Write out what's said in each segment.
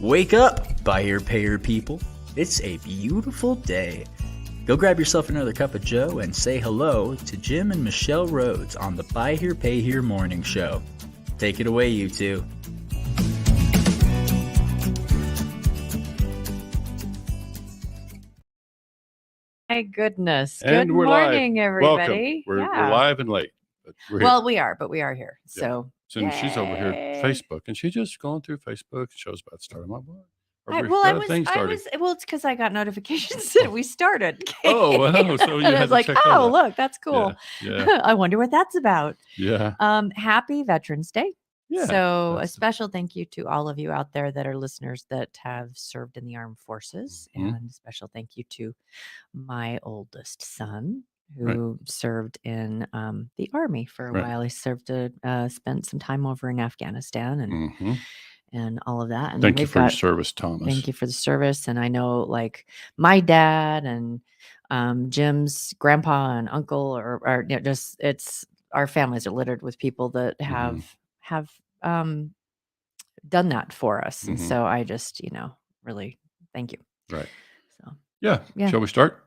Wake up, buyer payer people. It's a beautiful day. Go grab yourself another cup of joe and say hello to Jim and Michelle Rhoads on the Buy Here Pay Here Morning Show. Take it away, you two. My goodness. And Good we're morning, live. everybody. Welcome. We're live and late. But we're here. We are here. Yeah. So And she's over here at yay. Facebook, and she's just going through Facebook. Shows about starting my blog. It's because I got notifications that we started. Oh, wow. So you and I had was to like, check that out. look, that's cool. Yeah. I wonder what that's about. Yeah. Happy Veterans Day. Yeah. So a special thank you to all of you out there that are listeners that have served in the armed forces, Mhm. and a special thank you to my oldest son who served in the army for a while. He spent some time over in Afghanistan and all of that. And Thank you for your service, Thomas. Thank you for the service. And I know, like, my dad and Jim's grandpa and uncle, or just it's our families are littered with people that have done that for us. And so I just, really thank you. Right. So Yeah. Shall we start?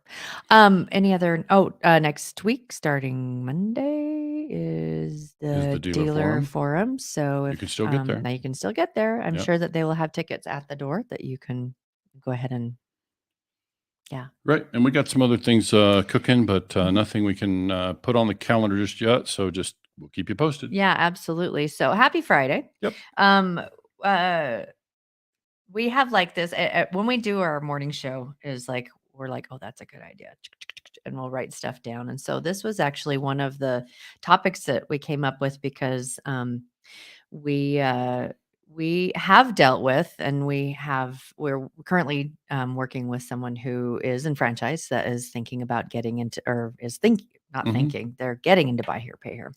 Any other? Next week, starting Monday, is the dealer forum. So You can still get there. now you can still get there. I'm Yep. sure that they will have tickets at the door that you can go ahead and Right. And we got some other things cooking, but nothing we can put on the calendar just yet. So we'll keep you posted. Yeah, absolutely. So happy Friday. Yep. We have like this when we do our morning show is like, we're like, oh, that's a good idea. And we'll write stuff down. And so this was actually one of the topics that we came up with because we have dealt with, and we're currently working with someone who is in franchise that is thinking about getting into, or is thinking, not thinking, they're getting into Buy Here, Pay Here.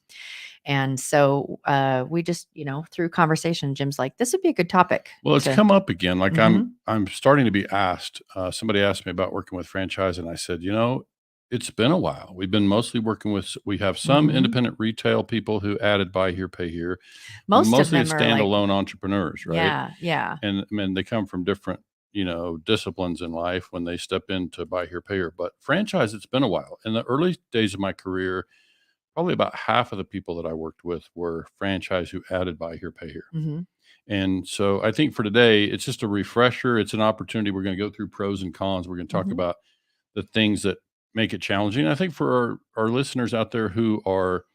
And so we just, through conversation, Jim's like, this would be a good topic. Well, it's come up again. Like I'm starting to be asked. Somebody asked me about working with franchise, and I said, it's been a while. We've been mostly working with. We have some independent retail people who added Buy Here, Pay Here. Mostly of them it's standalone entrepreneurs, right? Yeah. And I mean, they come from different, disciplines in life when they step into Buy Here, Pay Here. But franchise, it's been a while. In the early days of my career, probably about half of the people that I worked with were franchise who added Buy Here, Pay Here. And so I think for today, it's just a refresher. It's an opportunity. We're going to go through pros and cons. We're going to talk about the things that make it challenging. I think for our listeners out there who are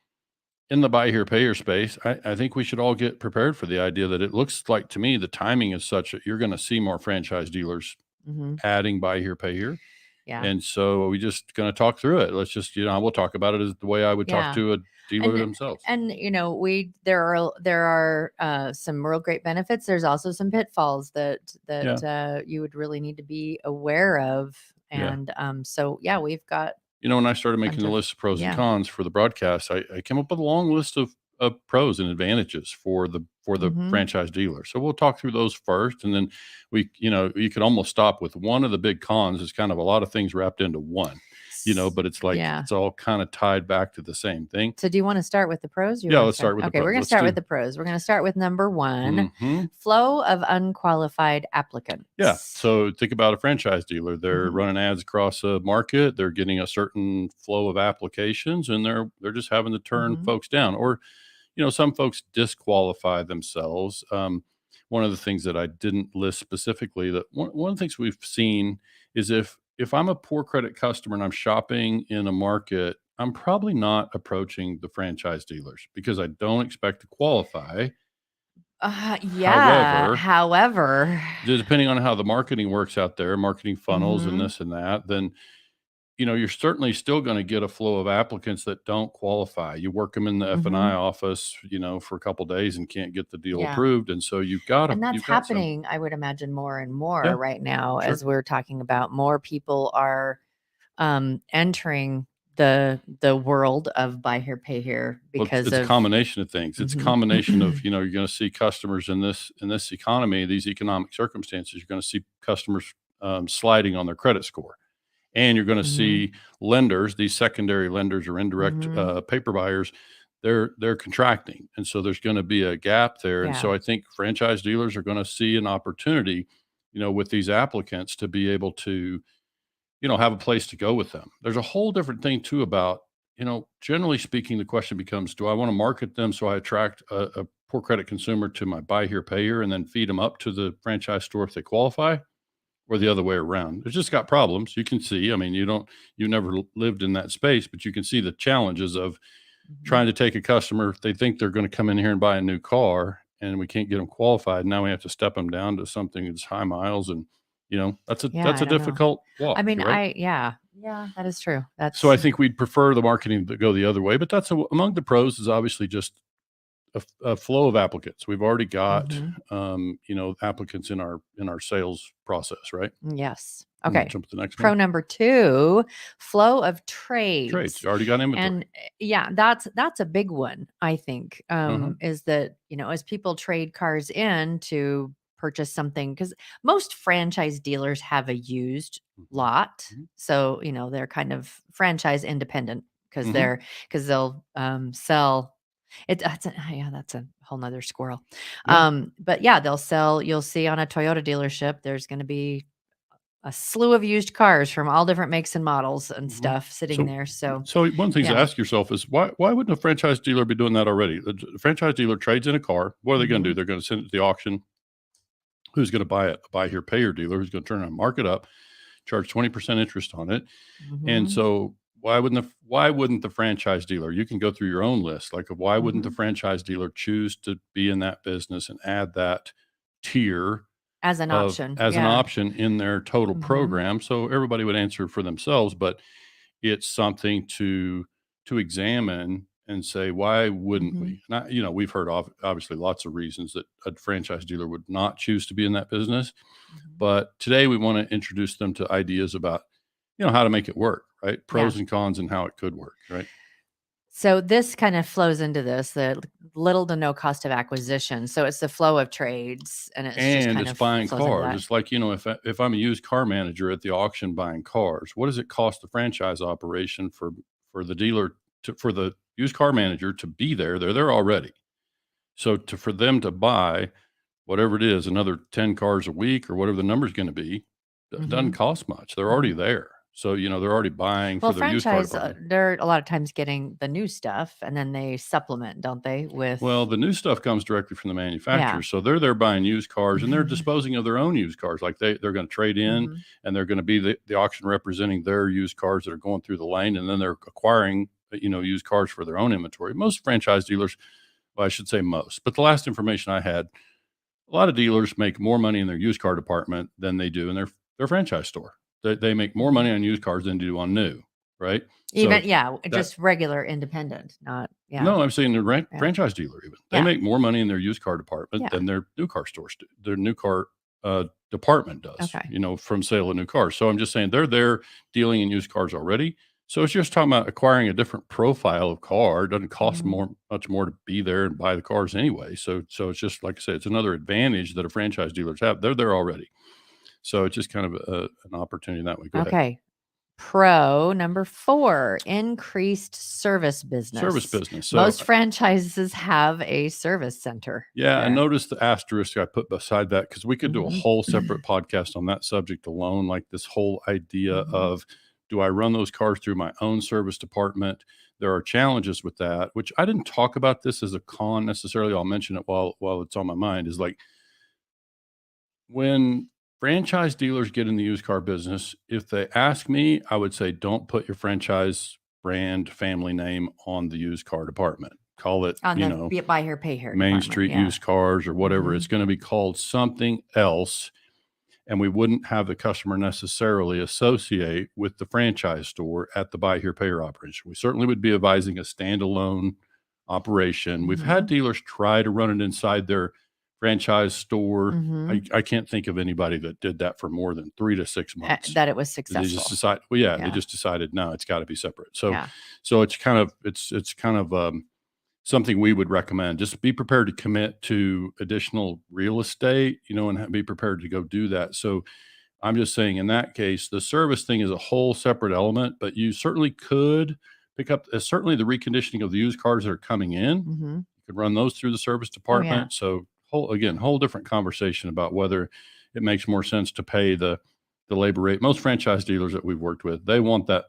in the Buy Here, Pay Here space, I think we should all get prepared for the idea that it looks like, to me, the timing is such that you're going to see more franchise dealers adding Buy Here, Pay Here. Yeah. And so we're just going to talk through it. Let's just, we'll talk about it as the way I would talk to a dealer themselves. And, there are some real great benefits. There's also some pitfalls that you would really need to be aware of. And we've got. When I started making the list of pros and cons for the broadcast, I came up with a long list of pros and advantages for the franchise dealer. So we'll talk through those first, and then you could almost stop with one of the big cons. Is kind of a lot of things wrapped into one, but it's like it's all kind of tied back to the same thing. So do you want to start with the pros? Let's start with the pros. Okay, we're going to start with the pros. We're going to start with number one, flow of unqualified applicants. Yeah. So think about a franchise dealer. They're running ads across a market. They're getting a certain flow of applications, and they're just having to turn folks down. Or, some folks disqualify themselves. One of the things that I didn't list specifically, that one of the things we've seen is if I'm a poor credit customer and I'm shopping in a market, I'm probably not approaching the franchise dealers because I don't expect to qualify. However, depending on how the marketing works out there, marketing funnels and this and that, then you're certainly still going to get a flow of applicants that don't qualify. You work them in the F&I office, for a couple of days and can't get the deal approved. And so you've got to. And that's happening, I would imagine, more and more right now as we're talking about more people are entering the world of Buy Here, Pay Here because it's a combination of things. It's a combination of, you're going to see customers in this economy, these economic circumstances, you're going to see customers sliding on their credit score. And you're going to see lenders, these secondary lenders or indirect paper buyers, they're contracting. And so there's going to be a gap there. And so I think franchise dealers are going to see an opportunity with these applicants to be able to, have a place to go with them. There's a whole different thing too about, generally speaking, the question becomes, do I want to market them so I attract a poor credit consumer to my buy here, pay here, and then feed them up to the franchise store if they qualify, or the other way around? It's just got problems. You can see, I mean, you never lived in that space, but you can see the challenges of trying to take a customer. They think they're going to come in here and buy a new car and we can't get them qualified. Now we have to step them down to something that's high miles. And, that's Yeah, a I don't know. difficult walk. I mean, right? yeah, that is true. So I think we'd prefer the marketing to go the other way, but that's among the pros is obviously just a flow of applicants. We've already got, applicants in our sales process, right? Yes. You wanna Okay. jump to the next Pro one. number 2, flow of Trades. trades. You already got inventory. And yeah, that's a big one, I think, Uh-huh. is that, as people trade cars in to purchase something, because most franchise dealers have a used Mhm. lot. Mhm. So, they're kind of franchise independent because Mhm. they'll sell it. That's a whole nother squirrel. Yeah. But yeah, you'll see on a Toyota dealership, there's going to be a slew of used cars from all different makes and models and Mhm. stuff sitting there. So So one thing to yeah. ask yourself is why wouldn't a franchise dealer be doing that already? The franchise dealer trades in a car. What are they going to do? Mhm. They're going to send it to the auction. Who's going to buy it? A buy here, pay here dealer who's going to turn around, mark it up, charge 20% interest on it. And Mhm. so why wouldn't the franchise dealer? You can go through your own list. Like why wouldn't the Mhm. franchise dealer choose to be in that business and add that tier As an option. as an Yeah. option in their total Mhm. program? So everybody would answer for themselves, but it's something to examine and say, why wouldn't Mhm. we? Not, we've heard obviously lots of reasons that a franchise dealer would not choose to be in that business. Mhm. But today we want to introduce them to ideas about, how to make it work, right? Yeah. Pros and cons and how it could work, right? So this kind of flows into this, the little to no cost of acquisition. So it's the flow of trades, and it's just And kind it's of buying flows into cars. that. It's like, if I'm a used car manager at the auction buying cars, what does it cost the franchise operation for the dealer for the used car manager to be there? They're there already. So for them to buy whatever it is, another 10 cars a week or whatever the number is going to be, doesn't Mhm. cost much. They're already Mhm. there. So, they're already buying Well, for their used car franchise, department. they're a lot of times getting the new stuff, and then they supplement, don't they, with Well, the new stuff comes directly from the yeah. manufacturer. So they're there buying used cars and they're disposing of their own used cars. Like they're going to trade in Mhm. and they're going to be the auction representing their used cars that are going through the lane. And then they're acquiring, used cars for their own inventory. Most franchise dealers, well, I should say most, but the last information I had, a lot of dealers make more money in their used car department than they do in their franchise store. They make more Mhm. money on used cars than they do on new, right? So Even yeah, that just regular independent, not yeah. no, I'm saying the Yeah. franchise dealer even. They Yeah. make more money in their used car department Yeah. than their new car stores do. Their new car department does, Okay. from sale of new cars. So I'm just saying they're there dealing in used cars already. So it's just talking about acquiring a different profile of car. It doesn't cost Mhm. much more to be there and buy the cars anyway. So it's just like I said, it's another advantage that a franchise dealers have. They're there already. So it's just kind of an opportunity that way. Go ahead. Okay. Pro number 4, increased service Service business. business. So Most franchises have a service center yeah, I there. noticed the asterisk I put beside that because we could do a Mhm. whole separate podcast on that subject alone. Like this whole idea Mhm. of, do I run those cars through my own service department? There are challenges with that, which I didn't talk about this as a con necessarily. I'll mention it while it's on my mind. Is like when franchise dealers get in the used car business, if they ask me, I would say don't put your franchise brand family name on the used car department. Call it, On the buy here, pay here Main department. Street Yeah. Used Cars or whatever. It's Mhm. going to be called something else. And we wouldn't have the customer necessarily associate with the franchise store at the buy here, pay here operation. We certainly would be advising a standalone operation. We've had Mhm. dealers try to run it inside their franchise store. Mhm. I can't think of anybody that did that for more than 3 to 6 months. That it was They just successful. decide, well, yeah, they Yeah. just decided, no, it's got to be separate. So, Yeah. so it's kind of something we would recommend. Just be prepared to commit to additional real estate, and be prepared to go do that. So I'm just saying in that case, the service thing is a whole separate element, but you certainly could pick up certainly the reconditioning of the used cars that are coming in. Mhm. You could run those through the service Oh, yeah. department. So whole different conversation about whether it makes more sense to pay the labor rate. Most franchise dealers that we've worked with, they want that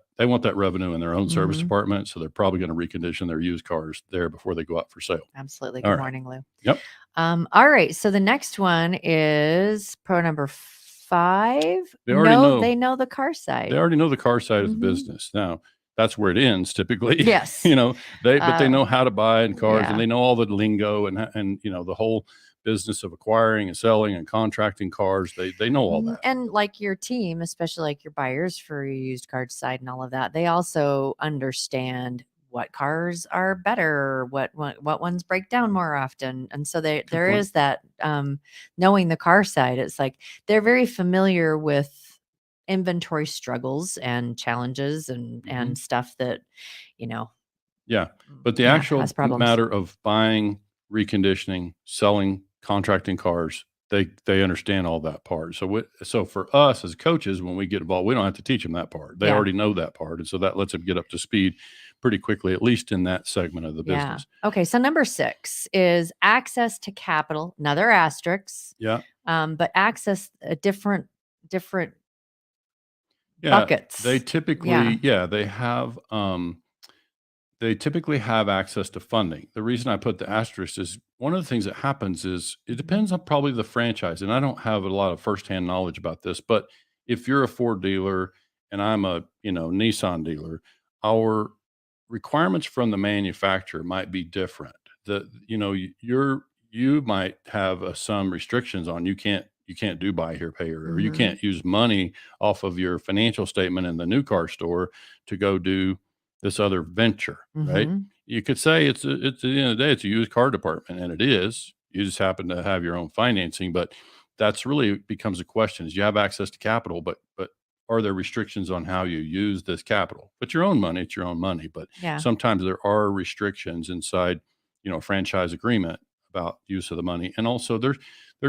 revenue in their own service department. So they're probably going to recondition their used cars there before they go out for sale. Absolutely. All Good right. morning, Lou. Yep. All right. So the next one is pro number 5. They already know. They know the car side. They already know the car side of the business. Now, that's where it ends typically. Yes. But they know how to buy in cars, yeah. and they know all the lingo and the whole business of acquiring and selling and contracting cars. They know all that. And like your team, especially like your buyers for your used car side and all of that, they also understand what cars are better, what ones break down more often. And so there point. is that knowing the car side. It's like they're very familiar with inventory struggles and challenges and stuff that, Yeah. But the actual has problems. matter of buying, reconditioning, selling, contracting cars, they understand all that part. So for us as coaches, when we get involved, we don't have to teach them that part. They already know that part. And so that lets them get up to speed pretty quickly, at least in that segment of the business. Okay. So number 6 is access to capital. Another asterisk. Yeah. But access a different buckets. They typically, they typically have access to funding. The reason I put the asterisk is one of the things that happens is it depends on probably the franchise. And I don't have a lot of firsthand knowledge about this, but if you're a Ford dealer and I'm a, Nissan dealer, our requirements from the manufacturer might be different. You might have some restrictions on you can't do buy here, pay here, or you can't use money off of your financial statement in the new car store to go do this other venture, right? You could say it's at the end of the day, it's a used car department, and it is. You just happen to have your own financing, but that's really becomes a question: is you have access to capital, but are there restrictions on how you use this capital? But your own money, it's your own money. But sometimes there are restrictions inside, franchise agreement about use of the money, and also there's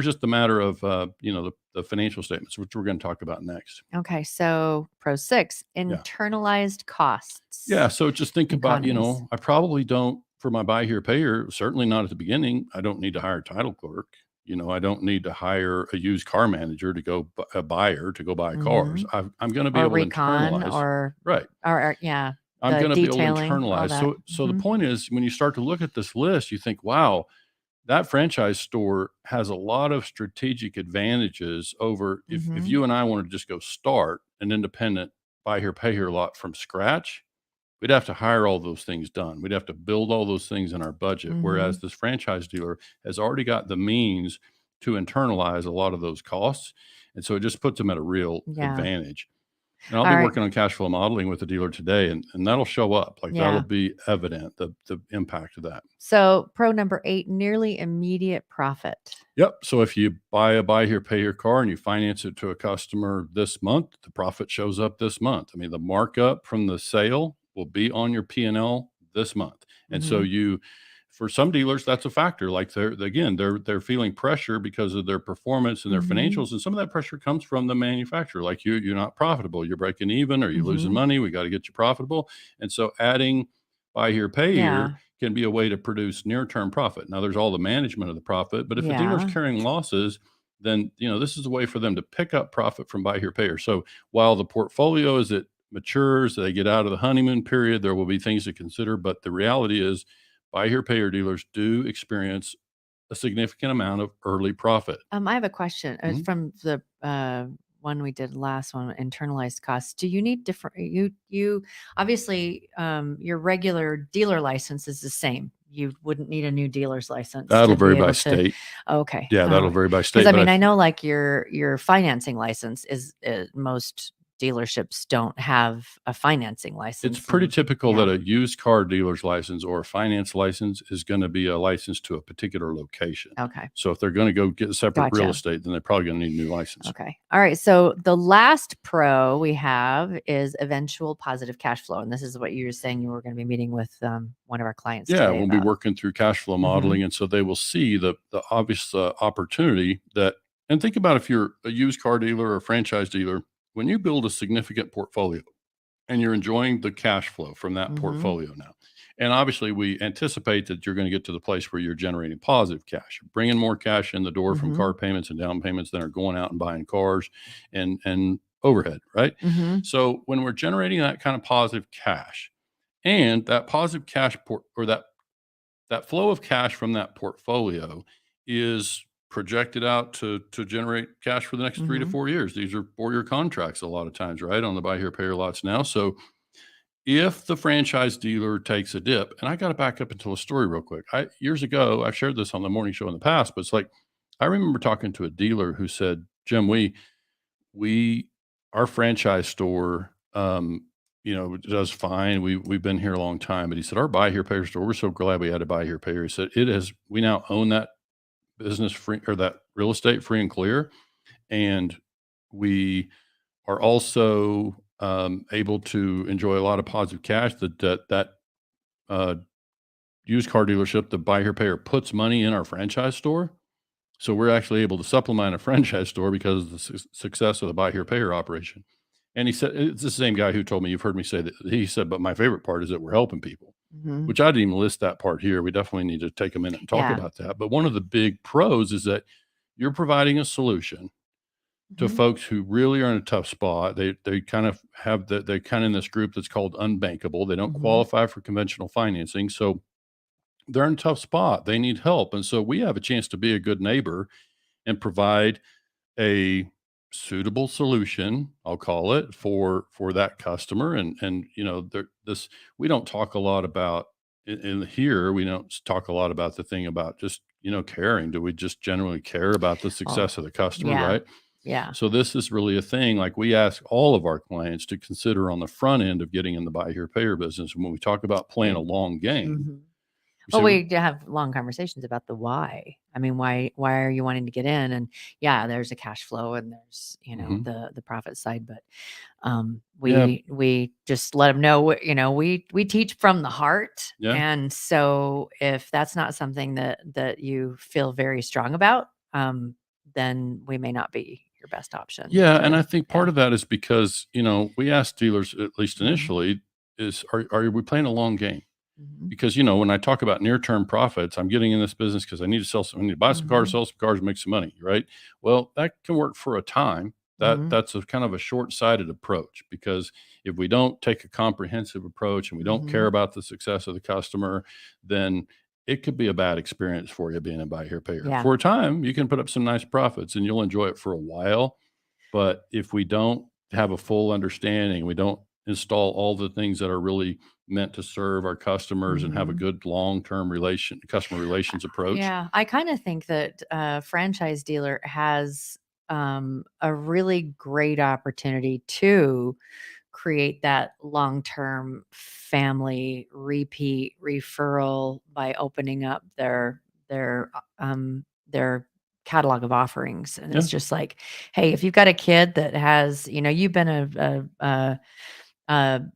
just a matter of the financial statements, which we're going to talk about next. Okay, so pro 6, internalized costs. Yeah, so just think about, I probably don't, for my buy here, pay here, certainly not at the beginning. I don't need to hire a title clerk. I don't need to hire a used car manager to go a buyer to go buy cars. I'm going to be able to internalize. Right. Or I'm going to be able to internalize. So the Mhm. point is, when you start to look at this list, you think, wow, that franchise store has a lot of strategic advantages over if you and I wanted to just go start an independent buy here, pay here lot from scratch, we'd have to hire all those things done. We'd have to build all those things in our budget. Whereas this franchise dealer has already got the means to internalize a lot of those costs. And so it just puts them at a real advantage. And I'll be working on cash flow modeling with the dealer today, and that'll show up. That'll be evident, the impact of that. So pro number 8, nearly immediate profit. Yep. So if you buy here, pay your car, and you finance it to a customer this month, the profit shows up this month. I mean, the markup from the sale will be on your P&L this month. And so for some dealers, that's a factor. Like they're feeling pressure because of their performance and their financials. And some of that pressure comes from the manufacturer. Like you're not profitable, you're breaking even, or you're losing money. We got to get you profitable. And so adding buy here, pay here can be a way to produce near-term profit. Now there's all the management of the profit, but if a dealer's carrying losses, then, this is a way for them to pick up profit from buy here, pay here. So while the portfolio, as it matures, they get out of the honeymoon period, there will be things to consider. But the reality is, buy here, pay here dealers do experience a significant amount of early profit. I have a question from the one we did last one, internalized costs. Do you need different? You obviously your regular dealer license is the same. You wouldn't need a new dealer's license. That'll vary by state. Okay. Yeah, that'll vary by state. Because I know like your financing license is most dealerships don't have a financing license. It's pretty typical that a used car dealer's license or a finance license is going to be a license to a particular location. Okay. So if they're going to go get separate real estate, then they're probably going to need a new license. Okay. All right. So the last pro we have is eventual positive cash flow. And this is what you were saying you were going to be meeting with one of our clients. Yeah, we'll be working through cash flow modeling. And so they will see the obvious opportunity that, and think about if you're a used car dealer or a franchise dealer, when you build a significant portfolio and you're enjoying the cash flow from that portfolio now. And obviously, we anticipate that you're going to get to the place where you're generating positive cash, you're bringing more cash in the door from car payments and down payments than are going out and buying cars and overhead, right? So when we're generating that kind of positive cash, and that positive cash or that flow of cash from that portfolio is projected out to generate cash for the next 3 to 4 years. These are 4-year contracts a lot of times, right, on the buy here, pay here lots now. So if the franchise dealer takes a dip, and I got to back up and tell a story real quick. Years ago, I've shared this on the morning show in the past, but it's like I remember talking to a dealer who said, "Jim, our franchise store, does fine. We've been here a long time." But he said, "Our buy here, pay here store, we're so glad we had to buy here, pay here." He said, we now own that business free, or that real estate free and clear. And we are also able to enjoy a lot of positive cash that uh, used car dealership, the buy here, pay here, puts money in our franchise store. So we're actually able to supplement a franchise store because of the success of the buy here, pay here operation. And he said, it's the same guy who told me, you've heard me say that. He said, but my favorite part is that we're helping people, which I didn't even list that part here. We definitely need to take a minute and talk about that. But one of the big pros is that you're providing a solution to folks who really are in a tough spot. They kind of have they're kind of in this group that's called unbankable. They don't qualify for conventional financing. So they're in a tough spot. They need help. And so we have a chance to be a good neighbor and provide a suitable solution, I'll call it, for that customer. And we don't talk a lot about in here. We don't talk a lot about the thing about just caring. Do we just generally care about the success of the customer, right? Yeah. So this is really a thing. Like we ask all of our clients to consider on the front end of getting in the buy here, pay here business. When we talk about playing a long game. Well, we have long conversations about the why. I mean, why are you wanting to get in? And yeah, there's a cash flow and there's, the profit side, but we just let them know, we teach from the heart. Yeah. And so if that's not something that you feel very strong about, then we may not be your best option. Yeah. And I think part of that is because, we ask dealers, at least initially, are we playing a long game? Because, when I talk about near-term profits, I'm getting in this business because I need to buy some cars, sell some cars, and make some money, right? Well, that can work for a time. That's a kind of a short-sighted approach, because if we don't take a comprehensive approach and we don't care about the success of the customer, then it could be a bad experience for you being a buy here, pay here. Yeah. For a time, you can put up some nice profits and you'll enjoy it for a while. But if we don't have a full understanding, we don't install all the things that are really meant to serve our customers and have a good long-term customer relations approach. Yeah. I kind of think that a franchise dealer has a really great opportunity to create that long-term family repeat referral by opening up their catalog of offerings. And it's just like, hey, if you've got a kid that has, you've been a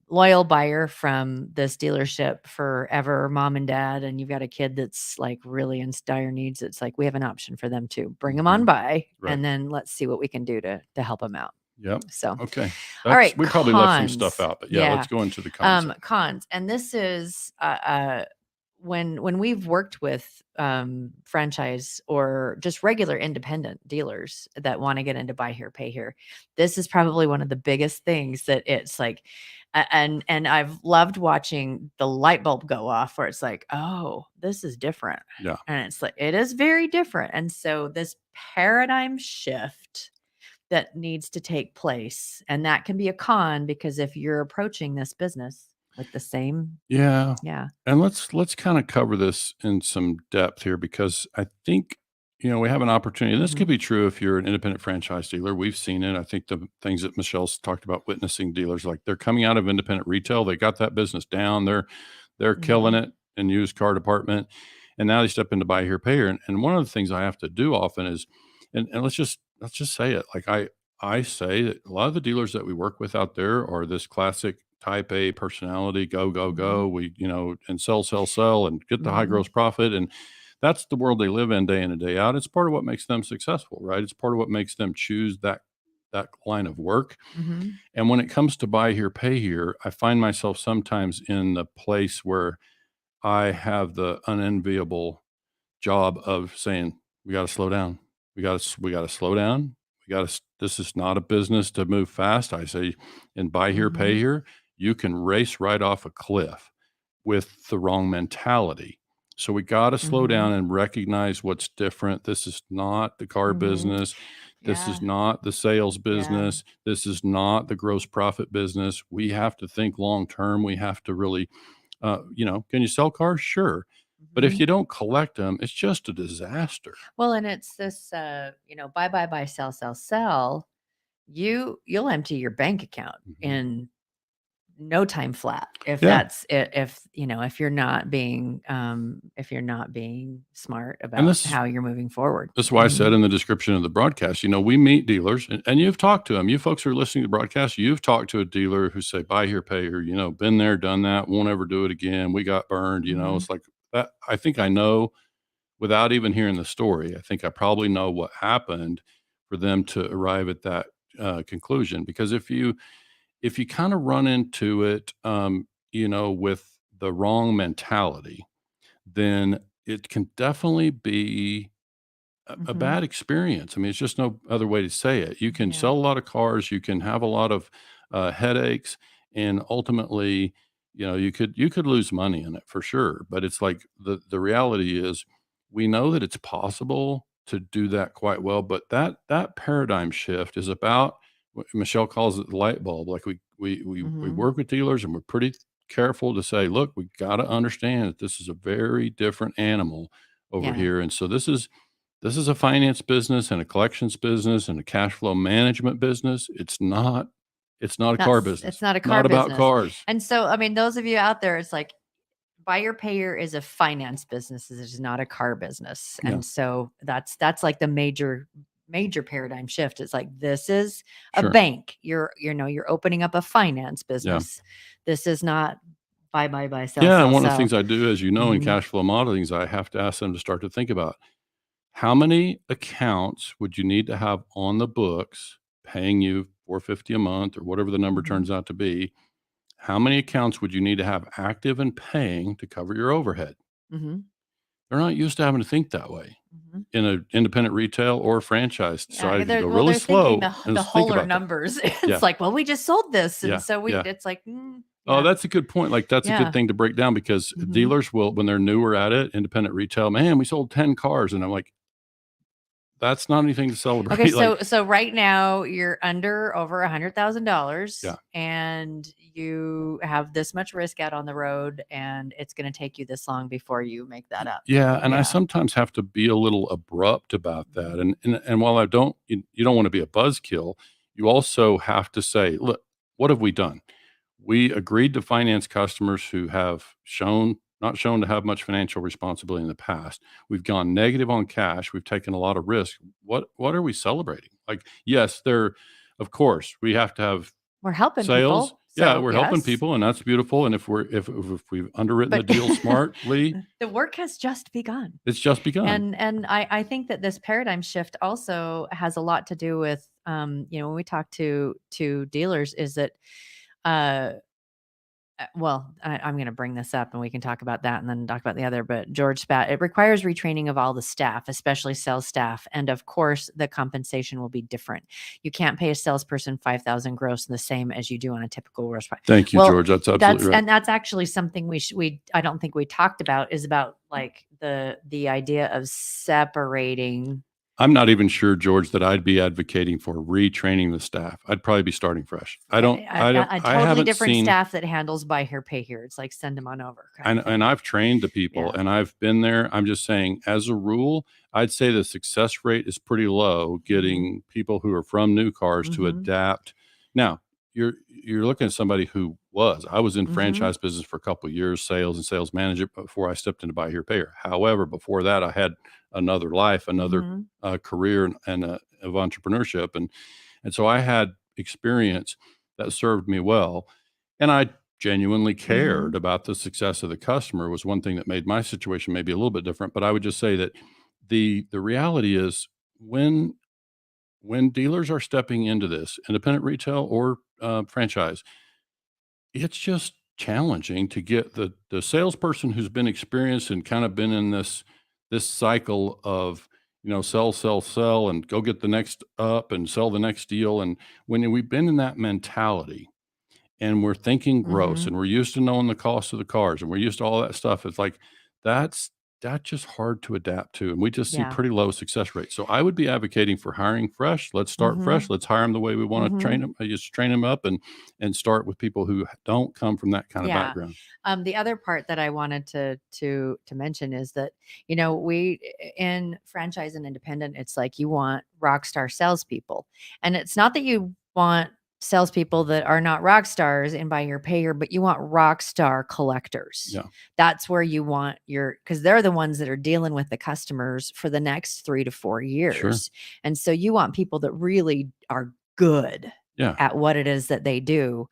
loyal buyer from this dealership forever, mom and dad, and you've got a kid that's like really in dire needs, it's like we have an option for them too. Bring them on by, and then let's see what we can do to help them out. Yep. So, okay. All right. We probably left some stuff out, but let's go into the cons. Cons. And this is when we've worked with franchise or just regular independent dealers that want to get into buy here, pay here, this is probably one of the biggest things that it's like, and I've loved watching the light bulb go off where it's like, oh, this is different. Yeah. And it's like, it is very different. And so this paradigm shift that needs to take place, and that can be a con, because if you're approaching this business with the same. Yeah. And let's kind of cover this in some depth here, because I think, we have an opportunity. And this could be true if you're an independent franchise dealer. We've seen it. I think the things that Michelle's talked about, witnessing dealers, like they're coming out of independent retail. They got that business down. They're killing it in used car department. And now they step into buy here, pay here. And one of the things I have to do often is, and let's just say it. Like I say that a lot of the dealers that we work with out there are this classic type A personality, go. We, and sell and get the high gross profit. And that's the world they live in day and day out. It's part of what makes them successful, right? It's part of what makes them choose that that line of work. Mm-hmm. And when it comes to buy here, pay here, I find myself sometimes in the place where I have the unenviable job of saying, we got to slow down. We got to slow down. This is not a business to move fast. I say, and buy here, pay Mm-hmm. here, you can race right off a cliff with the wrong mentality. So we got to slow Mm-hmm. down and recognize what's different. This is not the car Mm-hmm. business. This Yeah. is not the sales Yeah. business. This is not the gross profit business. We have to think long term. We have to really, can you sell cars? Sure. But if Mm-hmm. you don't collect them, it's just a disaster. Well, and it's this, buy, sell. You'll empty your bank account Mhm. in no time flat if Yeah. that's it, if you're not being smart And about how you're moving forward. that's why I said in the description of the broadcast, we meet dealers and you've talked to them. You folks who are listening to the broadcast, you've talked to a dealer who say, buy here, pay here, been there, done that, won't ever do it again. We got burned, Mhm. it's like that. I think I know without even hearing the story. I think I probably know what happened for them to arrive at that conclusion. Because if you kind of run into it, with the wrong mentality, then it can definitely be a Mhm. bad experience. I mean, it's just no other way to say it. You can Yeah. sell a lot of cars, you can have a lot of headaches, and ultimately, you could lose money in it for sure. But it's like the reality is, we know that it's possible to do that quite well. But that paradigm shift is about what Michelle calls it the light bulb. Like we Mhm. work with dealers, and we're pretty careful to say, look, we got to understand that this is a very different animal over Yeah. here, and so this is a finance business and a collections business and a cash flow management business. It's not a car business. It's not a car Not about business. cars. And so, I mean, those of you out there, it's like buyer payer is a finance business. It is not a car business. Yeah. And so that's like the major paradigm shift. It's like, this is a Sure. bank. You're opening up a finance Yeah. business. This is not buy, sell, Yeah, sell, and one of the sell. things I do, as you know, in Mhm. cash flow modeling is I have to ask them to start to think about how many accounts would you need to have on the books paying you $450 a month or whatever the number Mhm. turns out to be. How many accounts would you need to have active and paying to cover your overhead? Mhm. They're not used to having to think that way Mhm. in an independent retail or franchise. Yeah, Decided to go they're really thinking slow and the just think wholer about that. numbers. Yeah. It's like, well, we just sold this, and Yeah, so yeah. it's like, Oh, yeah. that's a good point. Like, that's a good Yeah. thing to break down because Mhm. dealers will, when they're newer at it, independent retail, man, we sold 10 cars. And I'm like, that's not anything to celebrate. Okay, Like, so right now you're over $100,000, Yeah. and you have this much risk out on the road, and it's going to take you this long before you make that up. yeah. And I Yeah. sometimes have to be a little abrupt about that. And while I don't, you don't want to be a buzzkill, you also have to say, look, what have we done? We agreed to finance customers who have not shown to have much financial responsibility in the past. We've gone negative on cash. We've taken a lot of risk. What are we celebrating? Like, yes, of course, we have to have We're helping sales. people. Yeah, So we're helping yes, people, and that's beautiful. And if we've underwritten the but deal smartly, the work has just begun. it's just begun. And I think that this paradigm shift also has a lot to do with, when we talk to dealers, is that, well, I'm going to bring this up and we can talk about that and then talk about the other. But George Spat, it requires retraining of all the staff, especially sales staff. And of course, the compensation will be different. You can't pay a salesperson 5,000 gross the same as you do on a typical gross. Thank you, Well, George. That's absolutely right. And that's actually something I don't think we talked about, is about like the idea of separating. I'm not even sure, George, that I'd be advocating for retraining the staff. I'd probably be starting fresh. I A totally haven't different seen, staff that handles buy here, pay here. It's like, send them on over. Kind of thing. and I've trained the people Yeah. and I've been there. I'm just saying, as a rule, I'd say the success rate is pretty low getting people who are from new cars to Mhm. adapt. Now, you're looking at somebody who I was in Mhm. franchise business for a couple of years, sales and sales manager before I stepped into buy here, pay here. However, before that, I had another life, another Mhm. career of entrepreneurship. And so I had experience that served me well. And I genuinely cared Mhm. about the success of the customer was one thing that made my situation maybe a little bit different. But I would just say that the reality is when when dealers are stepping into this, independent retail or franchise, it's just challenging to get the salesperson who's been experienced and kind of been in this cycle of, sell, sell, sell, and go get the next up and sell the next deal. And when we've been in that mentality and we're thinking gross Mm-hmm. and we're used to knowing the cost of the cars and we're used to all that stuff, it's like that's just hard to adapt to. And we just see Yeah. pretty low success rates. So I would be advocating for hiring fresh. Let's start Mm-hmm. fresh. Let's hire them the way we want to Mm-hmm. train them. Just train them up and start with people who don't come from that kind of Yeah. background. The other part that I wanted to mention is that, we in franchise and independent, it's like you want rock star salespeople, and it's not that you want salespeople that are not rock stars and buy your payer, but you want rock star collectors. Yeah. That's where you want because they're the ones that are dealing with the customers for the next 3 to 4 years. Sure. And so you want people that really are good Yeah. at what it is that they do,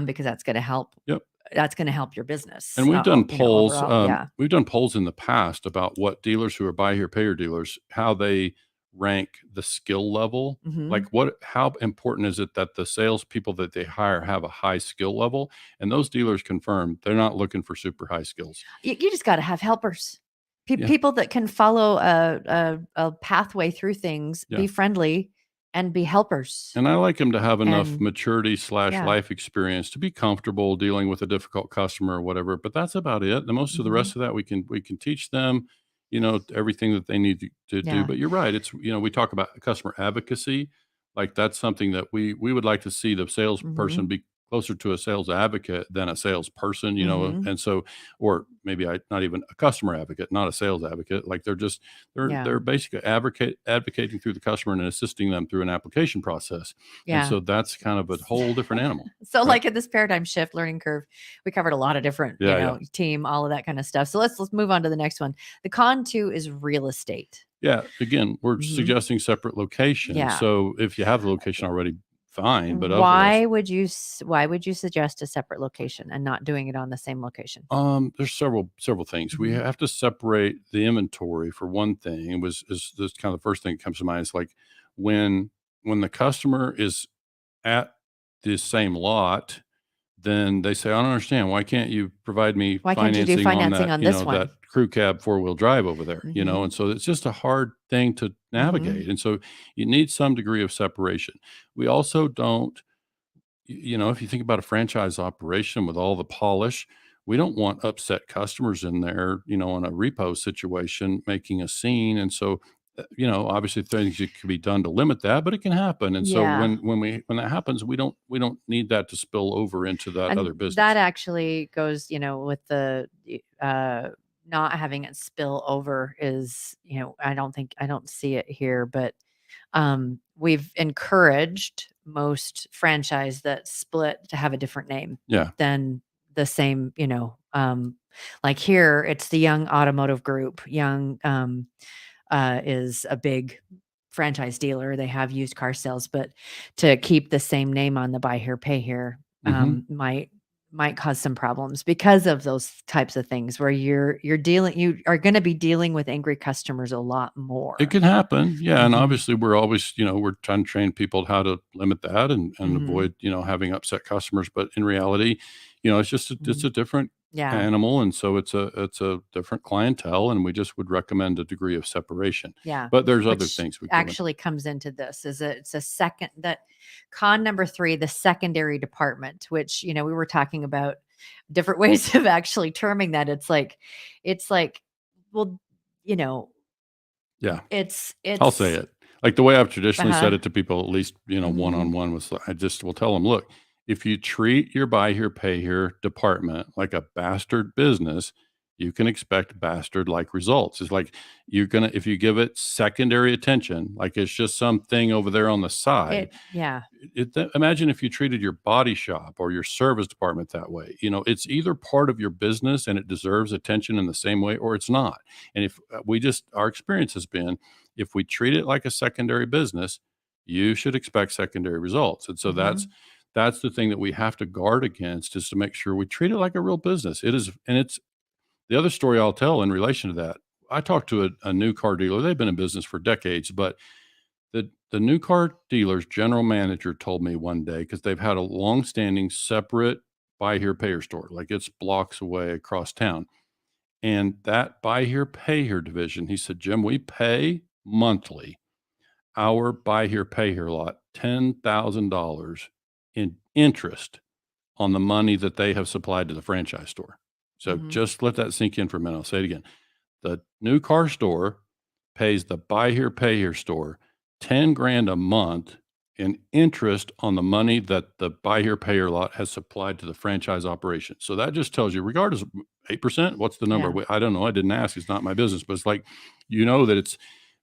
because that's going to help. Yep. That's going to help your business. And we've done polls. Overall. Yeah. We've done polls in the past about what dealers who are buy here, pay here dealers, how they rank the skill level. Mhm. Like how important is it that the salespeople that they hire have a high skill level? And those dealers confirm they're not looking for super high skills. You just got to have helpers. Yeah. People that can follow a pathway through things, Yeah. be friendly, and be helpers. And I like them to have enough And- maturity / Yeah. life experience to be comfortable dealing with a difficult customer or whatever. But that's about it. The most of the Mhm. rest of that we can teach them, everything that they need to do. Yeah. But you're right. It's, we talk about customer advocacy. Like that's something that we would like to see the salesperson Mhm. be closer to a sales advocate than a salesperson, Mhm. and so, or maybe not even a customer advocate, not a sales advocate. Like Yeah. they're basically advocating through the customer and assisting them through an application process. Yeah. And so that's kind of a whole different animal. So right? like in this paradigm shift learning curve, we covered a lot of different, Yeah, team, all of that kind of stuff. So let's move on to the next one. The con 2 is real estate. Yeah. Again, we're Mhm. suggesting separate locations. Yeah. So if you have the location already, fine. But why would you suggest a separate location and not doing it on the same location? There's several things. We Mhm. have to separate the inventory for one thing. Is this kind of the first thing that comes to mind? It's like when the customer is at the same lot, then they say, I don't understand. Why can't you provide me Why can't you do financing on this one? that crew cab 4-wheel drive over there, Mhm. And so it's just a hard thing to navigate. And so you need some degree of separation. We also don't, if you think about a franchise operation with all the polish, we don't want upset customers in there, in a repo situation, making a scene. And so, obviously things that can be done to limit that, but it can happen. And so Yeah. when that happens, we don't need that to spill over into that And other business. that actually goes, with the not having it spill over is, I don't see it here, but we've encouraged most franchise that split to have a different name Yeah. than the same, like here it's the Young Automotive Group. Young is a big franchise dealer. They have used car sales, but to keep the same name on the buy here, pay here might cause some problems because of those types of things where you are going to be dealing with angry customers a lot more. It can happen. Yeah. And Mhm. obviously we're always, we're trying to train people how to limit that and Mhm. avoid, having upset customers. But in reality, it's just, it's a different Yeah. animal. And so it's a different clientele. And we just would recommend a degree of separation. Yeah. But there's other Which things we can. actually comes into this it's a second that con number 3, the secondary department, which, we were talking about different ways of actually terming that. It's like, well, Yeah. it's, I'll say it. Like the way I've traditionally said Uh-huh. it to people, at least, Mhm. one-on-one was, I just will tell them, look, if you treat your buy here, pay here department like a bastard business, you can expect bastard like results. It's like if you give it secondary attention, like it's just something over there on the side. Yeah. Imagine if you treated your body shop or your service department that way. It's either part of your business and it deserves attention in the same way, or it's not. And if our experience has been, if we treat it like a secondary business, you should expect secondary results. And so Mhm. that's the thing that we have to guard against, is to make sure we treat it like a real business. It is, and it's the other story I'll tell in relation to that. I talked to a new car dealer. They've been in business for decades, but The new car dealer's general manager told me one day, because they've had a long-standing separate buy here, pay here store, like it's blocks away across town. And that buy here, pay here division, he said, Jim, we pay monthly our buy here, pay here lot $10,000 in interest on the money that they have supplied to the franchise store. So just let that sink in for a minute. I'll say it again. The new car store pays the buy here, pay here store 10 grand a month in interest on the money that the buy here, pay here lot has supplied to the franchise operation. So that just tells you, regardless of 8%, what's the number? Yeah. I don't know. I didn't ask. It's not my business, but it's like, that it's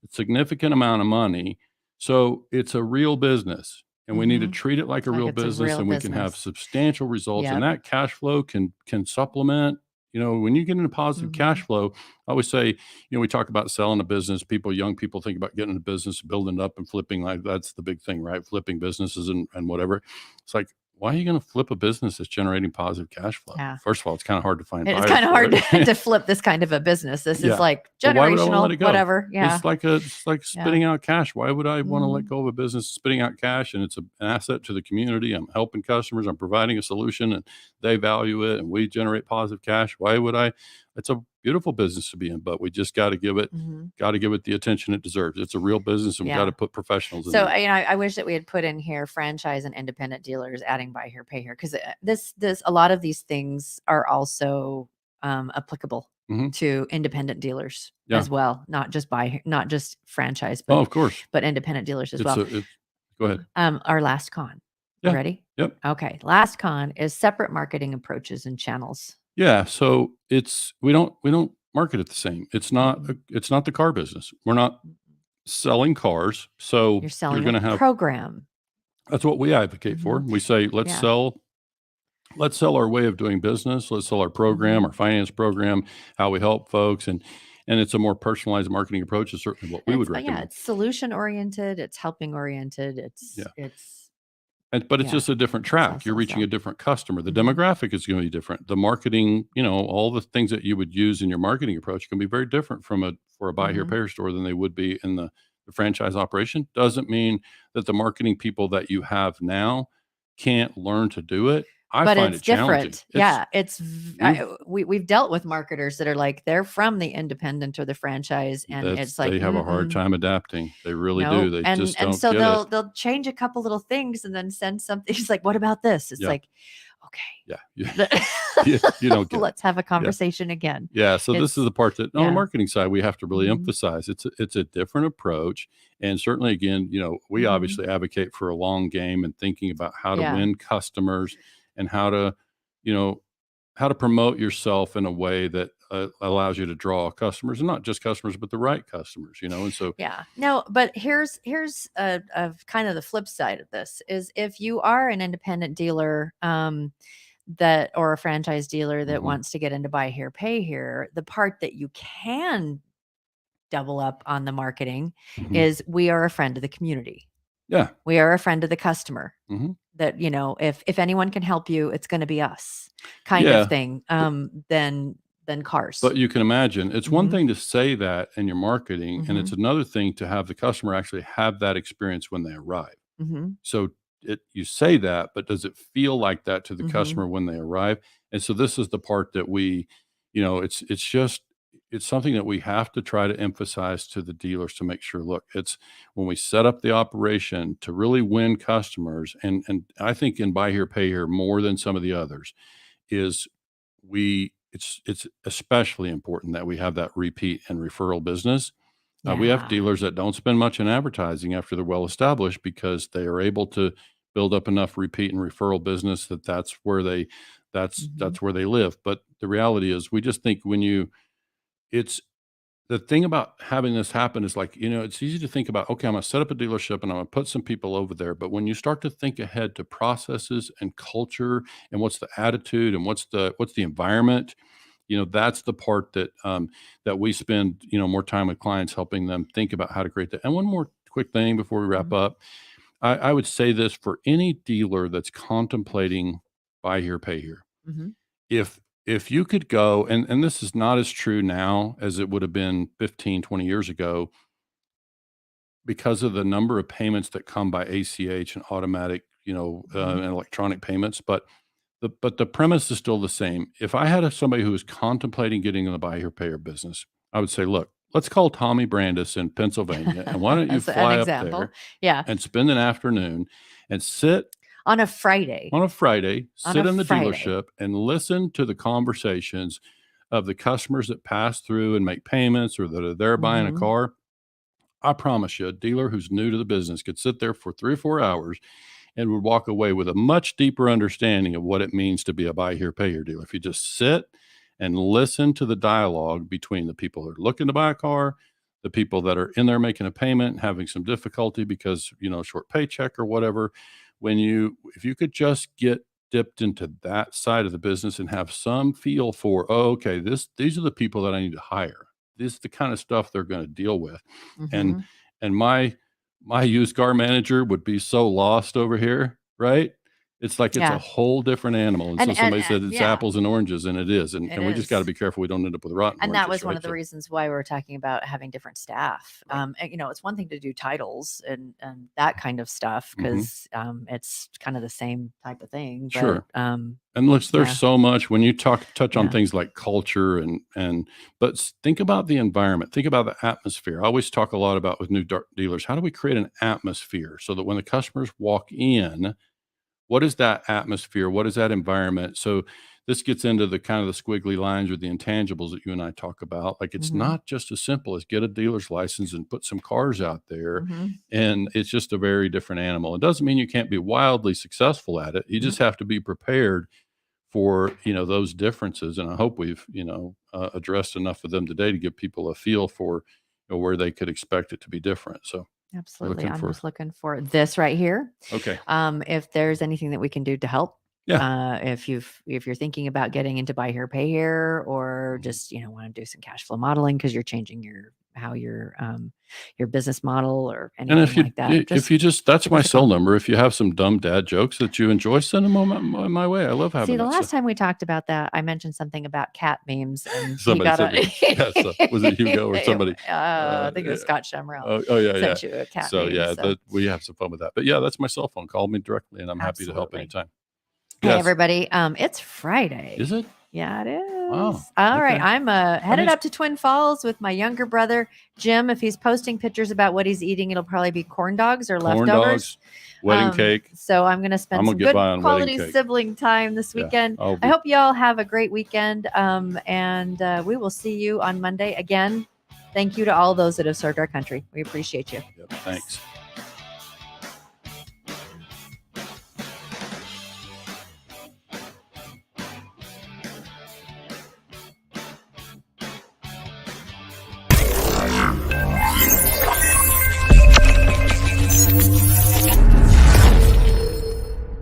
a significant amount of money. So it's a real business. And we need to treat it like a Like real it's a business, real and we can have business. substantial results. And Yep. that cash flow can supplement. When you get into positive cash flow, I always say, we talk about selling a business. Young people think about getting a business, building it up and flipping. Like that's the big thing, right? Flipping businesses and whatever. It's like, why are you going to flip a business that's generating positive cash flow? Yeah. First of all, it's kind of hard to find It's buyers kind of for hard it. to flip this kind of a business. This Yeah. is like But why would I wanna let generational, it go? whatever. Yeah. It's like spitting out cash. Why would I want to let go of a business spitting out cash? And it's an asset to the community. I'm helping customers. I'm providing a solution, and they value it, and we generate positive cash. Why would I? It's a beautiful business to be in, but we just got to give it the attention it deserves. It's a real business, and we got to put professionals in So there. I wish that we had put in here franchise and independent dealers adding buy here, pay here, because this a lot of these things are also applicable Mhm. to independent dealers Yeah. as well, not just franchise, Oh, but of course. independent dealers as It's well. go ahead. Our last con. You Yeah. ready? Yep. Okay. Last con is separate marketing approaches and channels. Yeah. So we don't market it the same. It's not the car business. We're not selling cars. So You're selling going a to have, program. that's what we advocate for. We say, let's sell our way of doing business. Let's sell our program, our finance program, how we help folks. And it's a more personalized marketing approach is certainly what we would recommend. It's solution oriented. It's helping oriented. But it's just a different track. You're reaching a different customer. The demographic is going to be different. The marketing, all the things that you would use in your marketing approach can be very different for a buy here, pay here store than they would be in the franchise operation. Doesn't mean that the marketing people that you have now can't learn to do it. I find it challenging. We've dealt with marketers that are like, they're from the independent or the franchise, and it's like they have a hard time adapting. They really do. They just don't so get it. they'll change a couple little things and then send something. He's like, what about this? It's like, okay, you don't get let's have a conversation again. Yeah. So this is the part that on the marketing side, we have to really emphasize. It's a different approach. And certainly, again, we obviously advocate for a long game and thinking about how to win customers and how to promote yourself in a way that allows you to draw customers, and not just customers, but the right customers, and so. No, but here's a kind of the flip side of this is, if you are an independent dealer, or a franchise dealer that wants to get into buy here, pay here, the part that you can double up on the marketing is, we are a friend of the community. Yeah. We are a friend of the customer. That, if anyone can help you, it's going to be us, kind of thing. Than cars. But you can imagine, it's one thing to say that in your marketing, and it's another thing to have the customer actually have that experience when they arrive. So you say that, but does it feel like that to the customer when they arrive? And so this is the part that we, it's something that we have to try to emphasize to the dealers to make sure, look, it's when we set up the operation to really win customers. And I think in buy here, pay here, more than some of the others, is it's especially important that we have that repeat and referral business. We have dealers that don't spend much in advertising after they're well established, because they are able to build up enough repeat and referral business that's where they live. But the reality is, we just think it's the thing about having this happen is, like, it's easy to think about, okay, I'm going to set up a dealership and I'm going to put some people over there. But when you start to think ahead to processes and culture and what's the attitude and what's the environment, that's the part that that we spend, more time with clients, helping them think about how to create that. And one more quick thing before we wrap up, I would say this for any dealer that's contemplating buy here, pay here. If you could go, and this is not as true now as it would have been 15, 20 years ago, because of the number of payments that come by ACH and automatic, and electronic payments. But the premise is still the same. If I had somebody who was contemplating getting in the buy here, pay here business, I would say, look, let's call Tommy Brandis in Pennsylvania, and why don't you As an fly up example. there Yeah. and spend an afternoon and sit On a Friday. on a Friday, On sit a in the Friday. dealership and listen to the conversations of the customers that pass through and make payments or that are there buying a Mhm. car. I promise you, a dealer who's new to the business could sit there for 3 or 4 hours and would walk away with a much deeper understanding of what it means to be a buy here, pay here dealer. If you just sit and listen to the dialogue between the people that are looking to buy a car, the people that are in there making a payment, having some difficulty because, short paycheck or whatever, if you could just get dipped into that side of the business and have some feel for, oh, okay, these are the people that I need to hire. This is the kind of stuff they're going to deal with. And Mhm. and my used car manager would be so lost over here, right? It's like it's a Yeah. whole different animal. And so And somebody said it's yeah, apples and oranges, and it is. And it we just got to is. be careful we don't end up with rotten And oranges. that was one right? of the So, reasons why we were talking about having different staff. Right. And, it's one thing to do titles and that kind of stuff Mhm. because it's kind of the same type of thing. But Sure. And look, there's yeah. so much when you touch on Yeah. things like culture but think about the environment, think about the atmosphere. I always talk a lot about with new dealers, how do we create an atmosphere so that when the customers walk in, what is that atmosphere? What is that environment? So this gets into the kind of the squiggly lines or the intangibles that you and I talk about. Like it's Mhm. not just as simple as get a dealer's license and put some cars out there. Mhm. And it's just a very different animal. It doesn't mean you can't be wildly successful at it. You Mhm. just have to be prepared for, those differences. And I hope we've, addressed enough of them today to give people a feel for where they could expect it to be different. So Absolutely. looking I'm for, just looking for this right here. okay. If there's anything that we can do to help, Yeah. if you're thinking about getting into buy here, pay here, or Mhm. just want to do some cash flow modeling because you're changing your business model or And anything like that, if you just, that's give my us a cell call. number. If you have some dumb dad jokes that you enjoy, send them my way. I love See, having the that last stuff. time we talked about that, I mentioned something about cat memes, and he Somebody got sent me, yes, was it Hugo or somebody? I think it Yeah. was Scott Shamrell Oh, yeah, yeah. sent you a cat So meme. yeah, So we have some fun with that. But yeah, that's my cell phone. Call me directly, and I'm happy to help absolutely. anytime. Hey, Yes. everybody. It's Friday. Is it? Yeah, it is. Wow. All right. Okay. I'm headed means- up to Twin Falls with my younger brother, Jim. If he's posting pictures about what he's eating, it'll probably be corn dogs or Corn leftovers. dogs, wedding cake. So I'm going to spend I'm gonna some get good by on wedding quality cake. sibling time this Yeah, weekend. I'll I be- hope you all have a great weekend. And we will see you on Monday again. Thank you to all those that have served our country. We appreciate you. Yep, thanks.